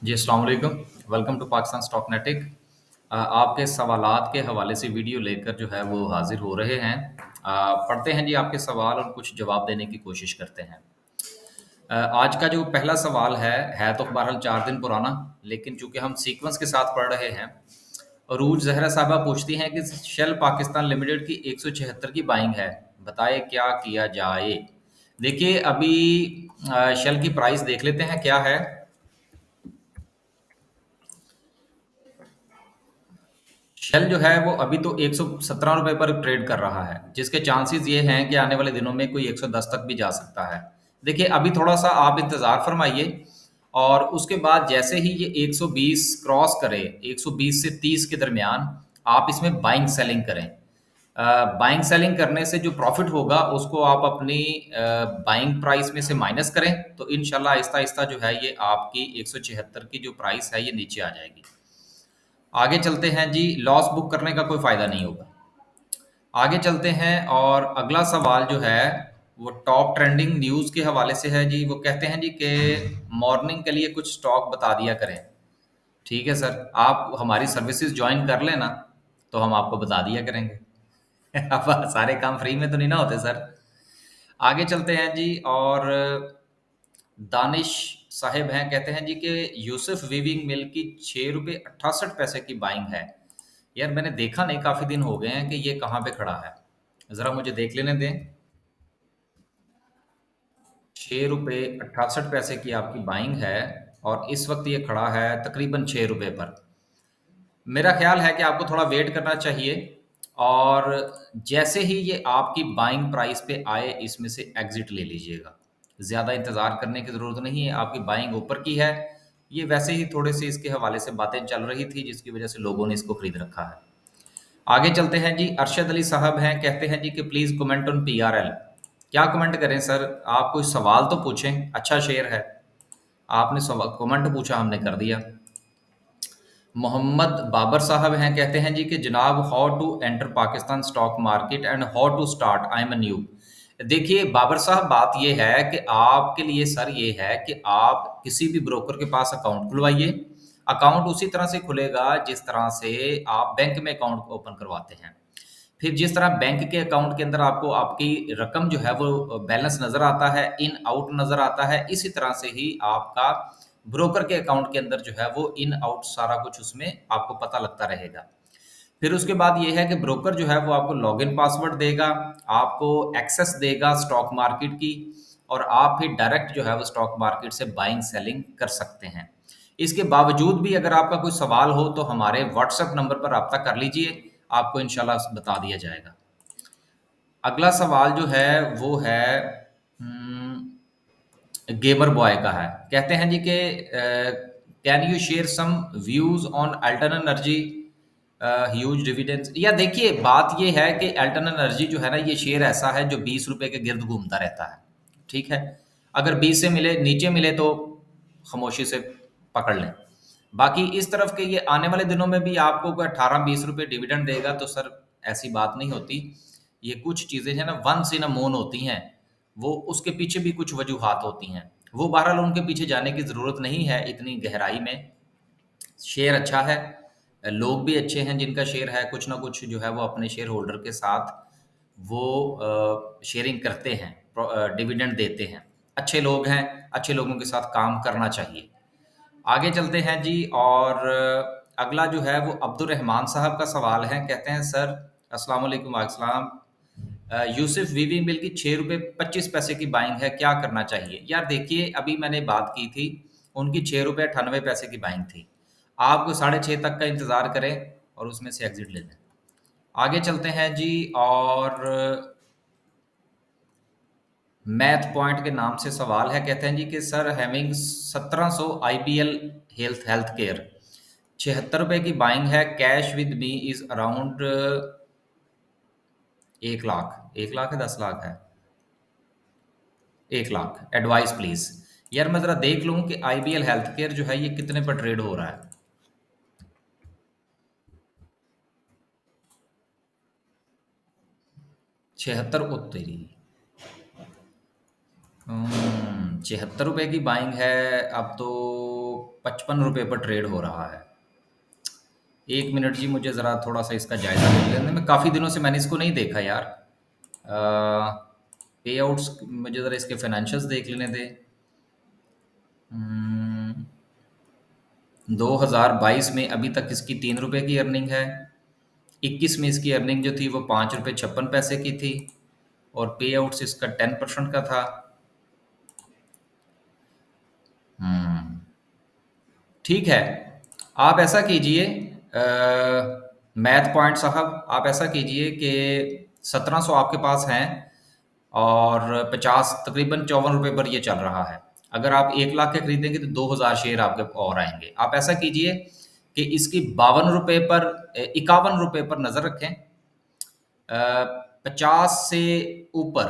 जी, अस्सलाम वालेकुम। Welcome to Pakistan stock नेटिक। आपके सवालात के हवाले से वीडियो लेकर जो है वो हाज़िर हो रहे हैं। पढ़ते हैं जी आपके सवाल और कुछ जवाब देने की कोशिश करते हैं। आज का जो पहला सवाल है तो बहरहाल 4 दिन पुराना, लेकिन चूँकि हम सीक्वेंस के साथ पढ़ रहे हैं। अरूज ज़हरा साहबा पूछती हैं कि शेल पाकिस्तान लिमिटेड की 176 की बाइंग है, बताएँ क्या किया जाए? देखिए अभी शेल की प्राइस देख लेते हैं क्या है। शेल जो है वो अभी तो 117 रुपए पर ट्रेड कर रहा है, जिसके चांसेस ये हैं कि आने वाले दिनों में कोई 110 तक भी जा सकता है। देखिए अभी थोड़ा-सा आप इंतज़ार फरमाइए और उसके बाद जैसे ही ये 120 क्रॉस करे, 120 से 30 के दरमियान आप इसमें बाइंग सेलिंग करें। बाइंग सेलिंग करने से जो प्रॉफ़िट होगा उसको आप अपनी बाइंग प्राइस में से माइनस करें, तो इंशाल्लाह आहिस्ता-आहिस्ता जो है ये आपकी 176 की जो प्राइस है ये नीचे आ जाएगी। आगे चलते हैं जी, लॉस बुक करने का कोई फ़ायदा नहीं होगा। आगे चलते हैं और अगला सवाल जो है वो टॉप ट्रेंडिंग न्यूज़ के हवाले से है जी। वो कहते हैं जी कि मॉर्निंग के लिए कुछ स्टॉक बता दिया करें। ठीक है सर, आप हमारी सर्विसेज ज्वाइन कर लेना तो हम आपको बता दिया करेंगे। अब सारे काम फ्री में तो नहीं ना होते सर। आगे चलते हैं जी और दानिश साहिब हैं, कहते हैं जी कि यूसुफ वीविंग मिल की 6 रुपये 68 पैसे की बाइंग है। यार मैंने देखा नहीं, काफ़ी दिन हो गए हैं कि ये कहाँ पे खड़ा है। ज़रा मुझे देख लेने दें। 6 रुपये 68 पैसे की आपकी बाइंग है और इस वक्त ये खड़ा है तकरीबन 6 रुपये पर। मेरा ख्याल है कि आपको थोड़ा वेट करना चाहिए और जैसे ही ये आपकी बाइंग प्राइस पे आए इसमें से एग्जिट ले लीजिएगा। ज़्यादा इंतज़ार करने की ज़रूरत नहीं है, आपकी बाइंग ऊपर की है। ये वैसे ही थोड़े से इसके हवाले से बातें चल रही थी जिसकी वजह से लोगों ने इसको खरीद रखा है। आगे चलते हैं जी, अरशद अली साहब हैं, कहते हैं जी कि प्लीज़ कमेंट ऑन पीआरएल। क्या कमेंट करें सर? आप कोई सवाल तो पूछें, अच्छा शेयर है। आपने सवा कमेंट पूछा, हमने कर दिया। मोहम्मद बाबर साहब हैं, कहते हैं जी कि जनाब how to enter Pakistan stock market and how to start, I am new. देखिए बाबर साहब, बात ये है कि आपके लिए सर ये है कि आप किसी भी ब्रोकर के पास अकाउंट खुलवाइए। अकाउंट उसी तरह से खुलेगा जिस तरह से आप बैंक में अकाउंट ओपन करवाते हैं। फिर जिस तरह बैंक के अकाउंट के अंदर आपको आपकी रकम जो है वो बैलेंस नज़र आता है, इन आउट नज़र आता है, इसी तरह से ही आपका ब्रोकर के अकाउंट के अंदर जो है वो इन आउट सारा कुछ उसमें आपको पता लगता रहेगा। फिर उसके बाद ये है कि ब्रोकर जो है वो आपको लॉगिन पासवर्ड देगा, आपको एक्सेस देगा स्टॉक मार्केट की और आप फिर डायरेक्ट जो है वो स्टॉक मार्केट से बाइंग सेलिंग कर सकते हैं। इसके बावजूद भी अगर आपका कोई सवाल हो तो हमारे व्हाट्सएप नंबर पर रब्ता कर लीजिए, आपको इंशाल्लाह बता दिया जाएगा। अगला सवाल जो है वो है गेमर बॉय का है। कहते हैं जी कि can you share some views on Altern Energy huge dividends. या देखिए बात ये है कि अल्टर्न एनर्जी जो है ना, ये शेयर ऐसा है जो 20 रुपए के गिर्द घूमता रहता है। ठीक है, अगर 20 से मिले नीचे मिले तो खामोशी से पकड़ लें। बाकी इस तरफ के ये आने वाले दिनों में भी आपको कोई 18-20 रुपए डिविडेंड देगा तो सर ऐसी बात नहीं होती। ये कुछ चीज़ें हैं ना, वंस इन अ मून होती हैं, वो उसके पीछे भी कुछ वजूहात होती हैं। वो बहरहाल उनके पीछे जाने की ज़रूरत नहीं है इतनी गहराई में। शेयर अच्छा है, लोग भी अच्छे हैं जिनका शेयर है, कुछ ना कुछ जो है वो अपने शेयर होल्डर के साथ वो शेयरिंग करते हैं, डिविडेंड देते हैं। अच्छे लोग हैं, अच्छे लोगों के साथ काम करना चाहिए। आगे चलते हैं जी और अगला जो है वो अब्दुल रहमान साहब का सवाल है। कहते हैं सर अस्सलाम वालेकुम। वालेकुम। यूसुफ वीवी मिल की 6 रुपये 25 पैसे की बाइंग है, क्या करना चाहिए? यार देखिए अभी मैंने बात की थी, उनकी 6 रुपये 98 पैसे की बाइंग थी। आपको 6.5 तक का इंतज़ार करें और उसमें से एग्जिट ले लें। आगे चलते हैं जी और मैथ पॉइंट के नाम से सवाल है। कहते हैं जी कि sir having 1700 IPL health health care, 76 रुपए की बाइंग है, cash with me is around 1 lakh. 1 lakh है, 10 लाख है? 1 लाख। Advice please. यार मैं जरा देख लूं कि आईबीएल हेल्थ केयर जो है ये कितने पर ट्रेड हो रहा है। 76 उत्तरी। ₹76 की बाइंग है, अब तो ₹55 पर ट्रेड हो रहा है। 1 मिनट जी, मुझे ज़रा थोड़ा-सा इसका जायज़ा ले लेने में, काफ़ी दिनों से मैंने इसको नहीं देखा यार। पे आउट्स मुझे ज़रा इसके फाइनेंशियल्स देख लेने दें। 2022 में अभी तक इसकी ₹3 की अर्निंग है। 21 में इसकी अर्निंग जो थी वो ₹5.56 की थी और पे आउट्स इसका 10% का था। हम्म, ठीक है। आप ऐसा कीजिए, मैथ पॉइंट साहब, आप ऐसा कीजिए कि 1700 आपके पास हैं और 50 तकरीबन ₹54 पर ये चल रहा है। अगर आप 1 लाख के खरीदेंगे तो 2000 शेयर आपके और आएंगे। आप ऐसा कीजिए कि इसकी ₹52 पर, ₹51 पर नज़र रखें। 50 से ऊपर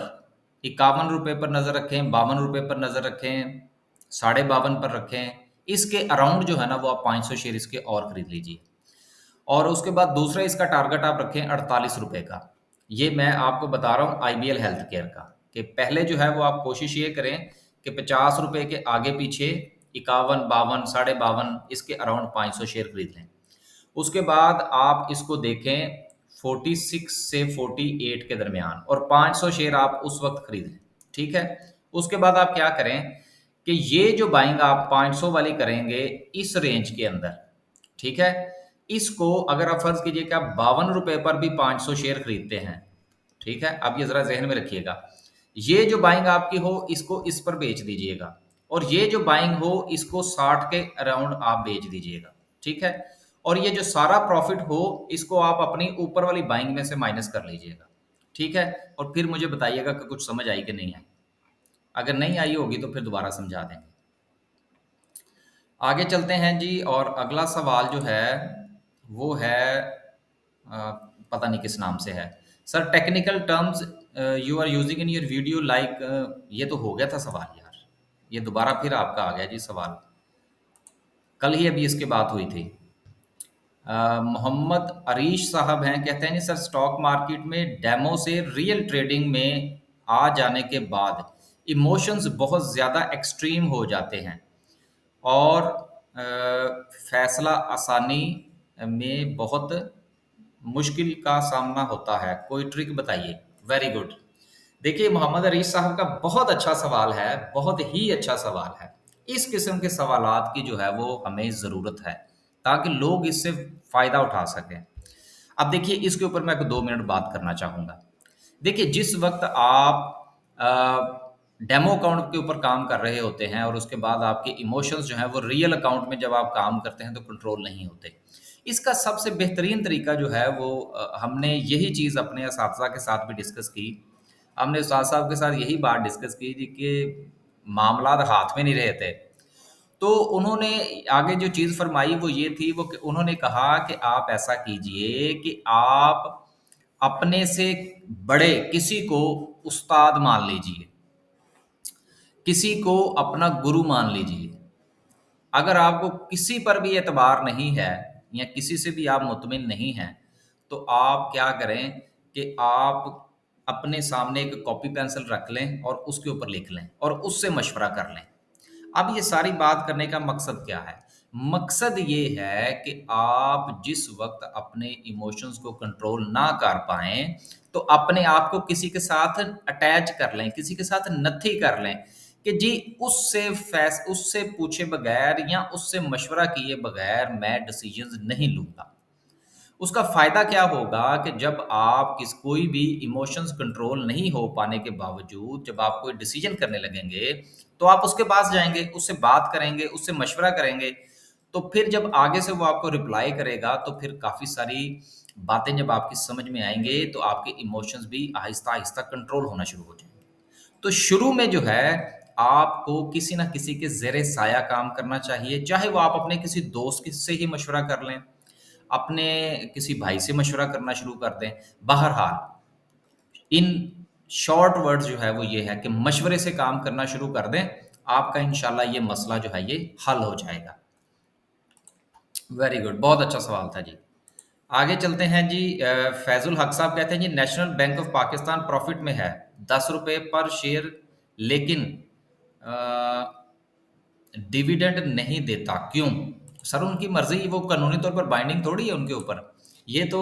₹51 पर नज़र रखें, ₹52 पर नज़र रखें, 52.5 पर रखें। इसके अराउंड जो है ना वो आप 500 शेयर इसके और खरीद लीजिए। और उसके बाद दूसरा इसका टारगेट आप रखें ₹48 का। ये मैं आपको बता रहा हूँ आईबीएल हेल्थ केयर का, कि पहले जो है वो आप कोशिश ये करें कि ₹50 के आगे पीछे 51, 52, 52.5 इसके अराउंड 500 शेयर खरीद लें। उसके बाद आप इसको देखें 46 से 48 के दरमियान, और 500 शेयर आप उस वक्त खरीद लें। ठीक है। उसके बाद आप क्या करें कि ये जो बाइंग आप 500 वाली करेंगे इस रेंज के अंदर, ठीक है, इसको अगर आप फर्ज कीजिए कि आप ₹52 पर भी 500 शेयर खरीदते हैं, ठीक है, आप ये जरा जहन में रखिएगा। ये जो बाइंग आपकी हो इसको इस पर बेच दीजिएगा, और ये जो बाइंग हो इसको 60 के अराउंड आप बेच दीजिएगा। ठीक है। और ये जो सारा प्रॉफिट हो इसको आप अपनी ऊपर वाली बाइंग में से माइनस कर लीजिएगा। ठीक है। और फिर मुझे बताइएगा कि कुछ समझ आई कि नहीं आई। अगर नहीं आई होगी तो फिर दोबारा समझा देंगे। आगे चलते हैं जी, और अगला सवाल जो है वो है, पता नहीं किस नाम से है। Sir, technical terms you are using in your video like, ये तो हो गया था सवाल यार। ये दोबारा फिर आपका आ गया जी सवाल। कल ही अभी इसके बात हुई थी। मोहम्मद अरीश साहब हैं, कहते हैं जी सर, स्टॉक मार्केट में डेमो से रियल ट्रेडिंग में आ जाने के बाद इमोशंस बहुत ज़्यादा एक्सट्रीम हो जाते हैं और फैसला आसानी में बहुत मुश्किल का सामना होता है, कोई ट्रिक बताइए। Very good. देखिए, मोहम्मद अरीश साहब का बहुत अच्छा सवाल है, बहुत ही अच्छा सवाल है। इस किस्म के सवालात की जो है वो हमें ज़रूरत है, ताकि लोग इससे फ़ायदा उठा सकें। अब देखिए, इसके ऊपर मैं 2 मिनट बात करना चाहूँगा। देखिए, जिस वक़्त आप डेमो अकाउंट के ऊपर काम कर रहे होते हैं और उसके बाद आपके इमोशंस जो हैं वो रियल अकाउंट में जब आप काम करते हैं तो कंट्रोल नहीं होते। इसका सबसे बेहतरीन तरीका जो है वो, हमने यही चीज़ अपने असातिज़ा के साथ भी डिस्कस की। हमने उस्ताद साहब के साथ यही बात डिस्कस की जी कि मामलात हाथ में नहीं रहे थे। तो उन्होंने आगे जो चीज़ फ़रमाई वो ये थी, वो कि उन्होंने कहा कि आप ऐसा कीजिए कि आप अपने से बड़े किसी को उस्ताद मान लीजिए, किसी को अपना गुरु मान लीजिए। अगर आपको किसी पर भी एतबार नहीं है या किसी से भी आप मुतमिन नहीं हैं, तो आप क्या करें कि आप अपने सामने एक कॉपी पेंसिल रख लें और उसके ऊपर लिख लें और उससे मशवरा कर लें। अब ये सारी बात करने का मकसद क्या है? मकसद ये है कि आप जिस वक़्त अपने इमोशंस को कंट्रोल ना कर पाएँ, तो अपने आप को किसी के साथ अटैच कर लें, किसी के साथ नत्थी कर लें कि जी उससे पूछे बगैर या उससे मशवरा किए बगैर मैं डिसीज़न्स नहीं लूँगा। उसका फ़ायदा क्या होगा कि जब आप कोई भी इमोशंस कंट्रोल नहीं हो पाने के बावजूद जब आप कोई डिसीजन करने लगेंगे, तो आप उसके पास जाएँगे, उससे बात करेंगे, उससे मशवरा करेंगे, तो फिर जब आगे से वो आपको रिप्लाई करेगा, तो फिर काफ़ी सारी बातें जब आपकी समझ में आएँगे, तो आपके इमोशंस भी आहिस्ता-आहिस्ता कंट्रोल होना शुरू हो जाएँगे। तो शुरू में जो है, आपको किसी न किसी के ज़ेरे साया काम करना चाहिए, चाहे वो आप अपने किसी दोस्त से ही मशवरा कर लें, अपने किसी भाई से मशवरा करना शुरू कर दें। बहरहाल, इन शॉर्ट वर्ड्स जो है वो ये है कि मशवरे से काम करना शुरू कर दें, आपका इंशाल्लाह ये मसला जो है ये हल हो जाएगा। वेरी गुड, बहुत अच्छा सवाल था जी। आगे चलते हैं जी। फैज़ुल हक साहब कहते हैं जी, National Bank of Pakistan profit में है, ₹10 पर शेयर लेकिन डिविडेंड नहीं देता, क्यों? सर उनकी मर्जी, वो कानूनी तौर पर बाइंडिंग थोड़ी है उनके ऊपर। ये तो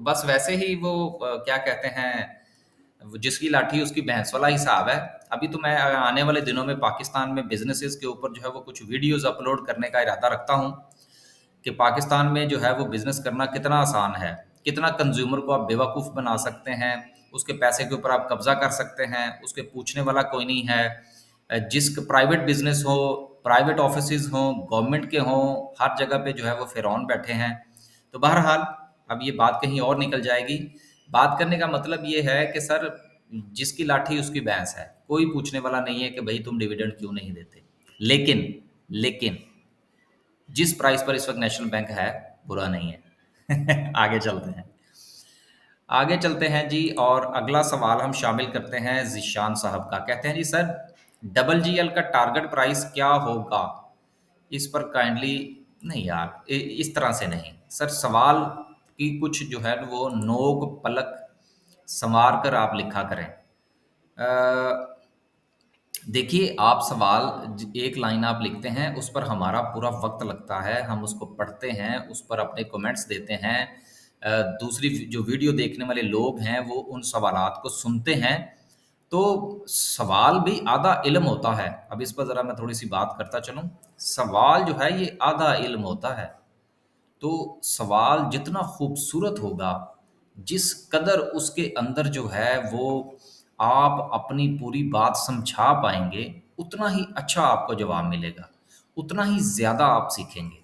बस वैसे ही वो क्या कहते हैं, वो जिसकी लाठी उसकी भैंस वाला हिसाब है। अभी तो मैं आने वाले दिनों में पाकिस्तान में बिजनेसेस के ऊपर जो है वो कुछ वीडियोस अपलोड करने का इरादा रखता हूँ कि पाकिस्तान में जो है वो बिज़नेस करना कितना आसान है, कितना कंज्यूमर को आप बेवकूफ़ बना सकते हैं, उसके पैसे के ऊपर आप कब्ज़ा कर सकते हैं, उसके पूछने वाला कोई नहीं है। जिस प्राइवेट बिज़नेस हो, प्राइवेट ऑफिसेज़ हों, गवर्नमेंट के हों, हर जगह पे जो है वो फ़िरौन बैठे हैं। तो बहरहाल अब ये बात कहीं और निकल जाएगी। बात करने का मतलब ये है कि सर जिसकी लाठी उसकी भैंस है, कोई पूछने वाला नहीं है कि भई तुम डिविडेंड क्यों नहीं देते। लेकिन लेकिन जिस प्राइस पर इस वक्त नेशनल बैंक है, बुरा नहीं है। आगे चलते हैं, आगे चलते हैं जी। और अगला सवाल हम शामिल करते हैं जिशान साहब का। कहते हैं जी सर, डबल जीएल का टारगेट प्राइस क्या होगा, इस पर काइंडली। नहीं यार, इस तरह से नहीं सर, सवाल की कुछ जो है वो नोक पलक संवार कर आप लिखा करें। देखिए, आप सवाल एक लाइन आप लिखते हैं, उस पर हमारा पूरा वक्त लगता है, हम उसको पढ़ते हैं, उस पर अपने कमेंट्स देते हैं। दूसरी जो वीडियो देखने वाले लोग हैं वो उन सवालात को सुनते हैं। तो सवाल भी आधा इल्म होता है। अब इस पर ज़रा मैं थोड़ी सी बात करता चलूँ। सवाल जो है ये आधा इल्म होता है। तो सवाल जितना खूबसूरत होगा, जिस कदर उसके अंदर जो है वो आप अपनी पूरी बात समझा पाएँगे, उतना ही अच्छा आपको जवाब मिलेगा, उतना ही ज़्यादा आप सीखेंगे।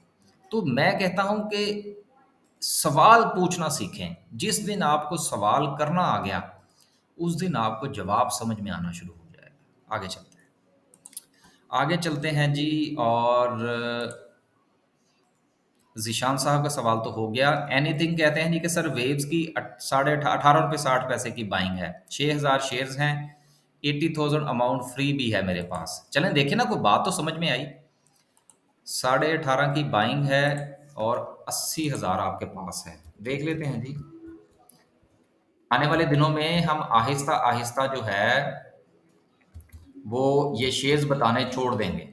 तो मैं कहता हूँ कि सवाल पूछना सीखें। जिस दिन आपको सवाल करना आ गया, उस दिन आपको जवाब समझ में आना शुरू हो जाएगा। आगे चलते हैं। आगे चलते हैं जी। और ज़ीशान साहब का सवाल तो हो गया। एनीथिंग कहते हैं जी कि सर वेव्स की साढ़े 18 रुपये 60 पैसे की बाइंग है, 6,000 शेयर्स हैं, 80,000 अमाउंट फ्री भी है मेरे पास। चलें देखें ना, कोई बात तो समझ में आई। 18.5 की बाइंग है और 80,000 आपके पास है। देख लेते हैं जी। आने वाले दिनों में हम आहिस्ता आहिस्ता जो है वो ये शेयर्स बताने छोड़ देंगे,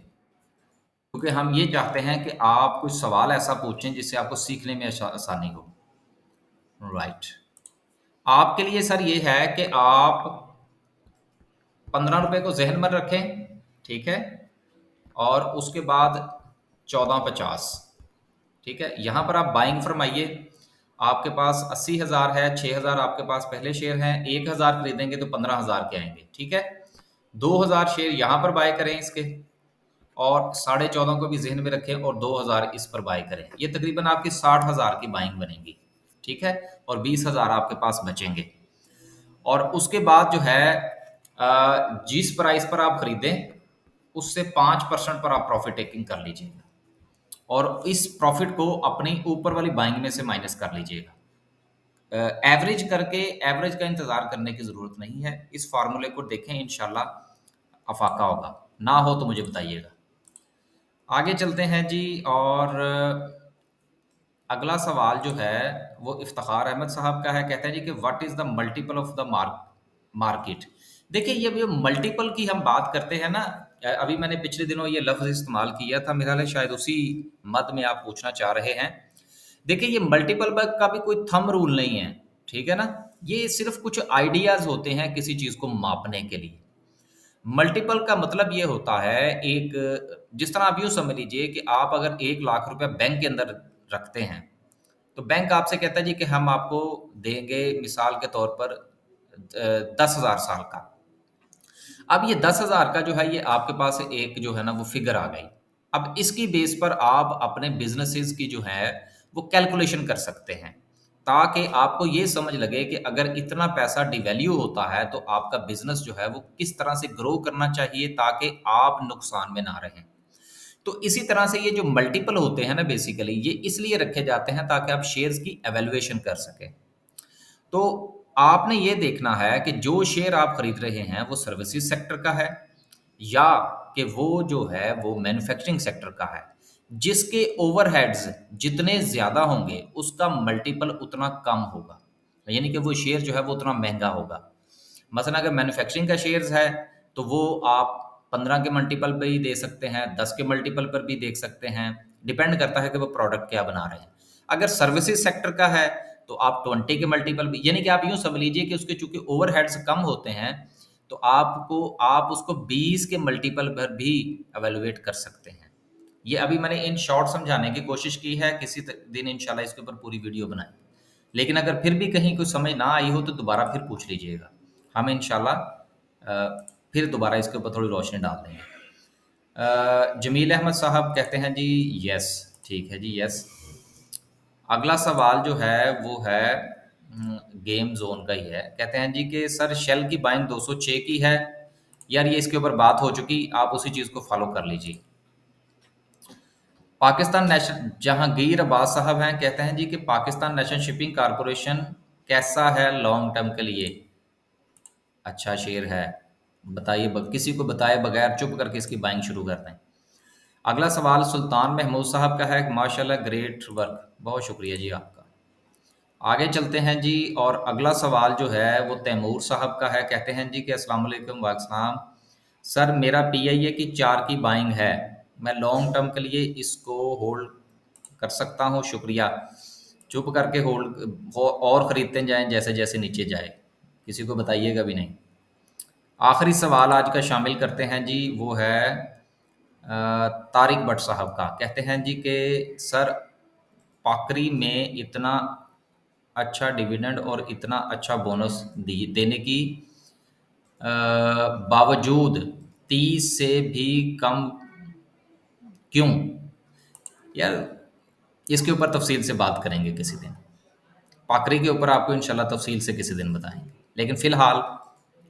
क्योंकि हम ये चाहते हैं कि आप कुछ सवाल ऐसा पूछें जिससे आपको सीखने में आसानी हो। राइट। आपके लिए सर ये है कि आप 15 रुपए को जहन में रखें, ठीक है, और उसके बाद 14.50, ठीक है। यहाँ पर आप बाइंग फरमाइए। आपके पास 80,000 है, 6,000 आपके पास पहले शेयर हैं, 1,000 खरीदेंगे तो 15,000 के आएंगे, ठीक है। 2,000 शेयर यहाँ पर बाय करें इसके, और 14.5 को भी जहन में रखें और 2,000 इस पर बाय करें। ये तकरीबन आपकी 60,000 की बाइंग बनेगी, ठीक है, और 20,000 आपके पास बचेंगे। और उसके बाद जो है जिस प्राइस पर आप खरीदें उससे 5% पर आप प्रॉफिट टेकिंग कर लीजिएगा, और इस प्रॉफिट को अपनी ऊपर वाली बाइंग में से माइनस कर लीजिएगा। एवरेज करके, एवरेज का इंतज़ार करने की ज़रूरत नहीं है। इस फार्मूले को देखें, इंशाल्लाह अफाका होगा। ना हो तो मुझे बताइएगा। आगे चलते हैं जी। और अगला सवाल जो है वो इफ्तिखार अहमद साहब का है। कहते हैं जी कि what is the multiple of the market. देखिए, ये मल्टीपल की हम बात करते हैं ना, अभी मैंने पिछले दिनों ये लफ्ज़ इस्तेमाल किया था, मेरा ख्याल है शायद उसी मद में आप पूछना चाह रहे हैं। देखिए, ये मल्टीपल का भी कोई थंब रूल नहीं है, ठीक है ना। ये सिर्फ कुछ आइडियाज़ होते हैं किसी चीज़ को मापने के लिए। मल्टीपल का मतलब ये होता है, एक जिस तरह आप यूँ समझ लीजिए कि आप अगर 1,00,000 रुपया बैंक के अंदर रखते हैं, तो बैंक आपसे कहता है जी कि हम आपको देंगे मिसाल के तौर पर 10,000 साल का। अब ये 10,000 का जो है ये आपके पास एक जो है ना वो फिगर आ गई। अब इसकी बेस पर आप अपने बिज़नेसेस की जो है वो कैलकुलेशन कर सकते हैं, ताकि आपको ये समझ लगे कि अगर इतना पैसा डिवैल्यू होता है तो आपका बिज़नेस जो है वो किस तरह से ग्रो करना चाहिए ताकि आप नुकसान में ना रहें। तो इसी तरह से ये जो मल्टीपल होते हैं ना, बेसिकली ये इसलिए रखे जाते हैं ताकि आप शेयर्स की एवेल्युएशन कर सकें। तो आपने ये देखना है कि जो शेयर आप खरीद रहे हैं वो सर्विसेज सेक्टर का है या कि वो जो है वो मैन्युफैक्चरिंग सेक्टर का है। जिसके ओवरहेड्स जितने ज़्यादा होंगे उसका मल्टीपल उतना कम होगा, यानी कि वो शेयर जो है वो उतना महंगा होगा। मसलन अगर मैन्युफैक्चरिंग का शेयर्स है तो वो आप 15 के मल्टीपल पे ही दे सकते हैं, 10 के मल्टीपल पर भी देख सकते हैं। डिपेंड करता है कि वो प्रोडक्ट क्या बना रहे हैं। अगर सर्विसेज सेक्टर का है तो आप 20 के मल्टीपल भी, यानी कि आप यूँ समझ लीजिए कि उसके चूँकि ओवरहेड्स कम होते हैं, तो आप उसको 20 के मल्टीपल पर भी इवैल्यूएट कर सकते हैं। ये अभी मैंने इन शॉर्ट समझाने की कोशिश की है, किसी दिन इंशाल्लाह इसके ऊपर पूरी वीडियो बनाएंगे। लेकिन अगर फिर भी कहीं कोई समझ ना आई हो तो दोबारा फिर पूछ लीजिएगा, हम इंशाल्लाह फिर दोबारा इसके ऊपर थोड़ी रोशनी डाल देंगे। जमील अहमद साहब कहते हैं जी यस, ठीक है जी यस। अगला सवाल जो है वो है गेम जोन का ही है। कहते हैं जी कि सर शेल की बाइंग 206 की है। यार ये इसके ऊपर बात हो चुकी, आप उसी चीज़ को फॉलो कर लीजिए। पाकिस्तान नेशनल जहांगीर अब्बास साहब हैं, कहते हैं जी कि पाकिस्तान नेशनल शिपिंग कॉरपोरेशन कैसा है लॉन्ग टर्म के लिए? अच्छा शेयर है, बताइए किसी को बताए बगैर चुप करके इसकी बाइंग शुरू कर दें। अगला सवाल सुल्तान महमूद साहब का है, माशाल्लाह ग्रेट वर्क, बहुत शुक्रिया जी आपका। आगे चलते हैं जी, और अगला सवाल जो है वो तैमूर साहब का है। कहते हैं जी कि अस्सलाम वालेकुम। वालेकुम सर, मेरा पीआईए की 4 की बाइंग है, मैं लॉन्ग टर्म के लिए इसको होल्ड कर सकता हूँ? शुक्रिया। चुप करके होल्ड और ख़रीदते जाएं जैसे जैसे नीचे जाए, किसी को बताइएगा भी नहीं। आखिरी सवाल आज का शामिल करते हैं जी, वो है तारिक भट्ट साहब का। कहते हैं जी कि सर पाकरी में इतना अच्छा डिविडेंड और इतना अच्छा बोनस देने की बावजूद 30 से भी कम क्यों? यार इसके ऊपर तफसील से बात करेंगे किसी दिन, पाकरी के ऊपर आपको इंशाल्लाह तफसील से किसी दिन बताएंगे, लेकिन फ़िलहाल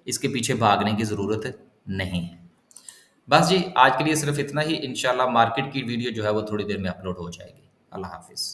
इसके पीछे भागने की ज़रूरत नहीं है। बस जी आज के लिए सिर्फ इतना ही। इंशाल्लाह मार्केट की वीडियो जो है वो थोड़ी देर में अपलोड हो जाएगी। अल्लाह हाफिज़।